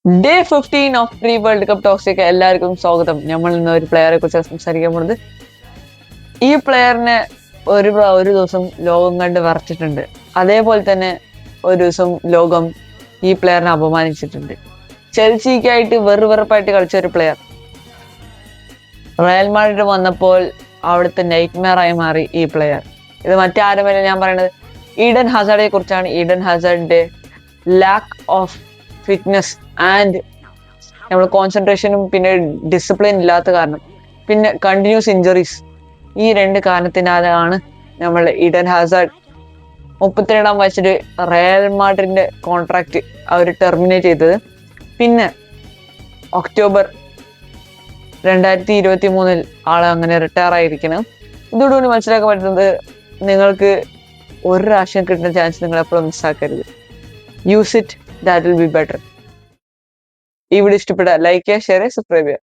Day 15 of pre world cup ടോക്സിലേക്ക് എല്ലാവർക്കും സ്വാഗതം. നമ്മൾ ഇന്ന് ഒരു പ്ലെയറെ കുറിച്ച് സംസാരിക്കാൻ പോകുന്നത്. ഈ പ്ലെയറിനെ ഒരു ദിവസം ലോകം കണ്ട് വരച്ചിട്ടുണ്ട്. അതേപോലെ തന്നെ ഒരു ദിവസം ലോകം ഈ പ്ലെയറിനെ അപമാനിച്ചിട്ടുണ്ട്. ചെൽസിക്കായിട്ട് വെറുപ്പായിട്ട് കളിച്ച ഒരു പ്ലെയർ റയൽ മാഡ്രിഡ് വന്നപ്പോൾ അവിടുത്തെ നൈറ്റ്മെയർ ആയി മാറി ഈ പ്ലെയർ. ഇത് മറ്റാരുമല്ല, ഞാൻ പറയുന്നത് ഈഡൻ ഹസാർഡിനെ കുറിച്ചാണ്. ഈഡൻ ഹസാർഡിന്റെ ലാക്ക് ഓഫ് ഫിറ്റ്നസ് ആൻഡ് നമ്മൾ കോൺസെൻട്രേഷനും പിന്നെ ഡിസിപ്ലിൻ ഇല്ലാത്ത കാരണം, പിന്നെ കണ്ടിന്യൂസ് ഇഞ്ചറീസ്, ഈ രണ്ട് കാരണത്തിനാലാണ് നമ്മൾ ഈഡൻ ഹാസാർഡ് 32 വയസ്സിൽ റയൽ മാഡ്രിഡിന്റെ കോൺട്രാക്ട് അവർ ടെർമിനേറ്റ് ചെയ്തത്. പിന്നെ ഒക്ടോബർ 2023 ആള് അങ്ങനെ റിട്ടയർ ആയിരിക്കണം. ഇതോടുകൂടി മനസ്സിലാക്കാൻ പറ്റുന്നത്, നിങ്ങൾക്ക് ഒരു പ്രാവശ്യം കിട്ടുന്ന ചാൻസ് നിങ്ങൾ എപ്പോഴും മിസ്സാക്കരുത്. Use it, that will be better. ഈ വീഡിയോ ഇഷ്ടപ്പെട്ട ലൈക്ക് ചെയ്യുക, ഷെയർ ചെയ്യുക, സബ്സ്ക്രൈബ് ചെയ്യുക.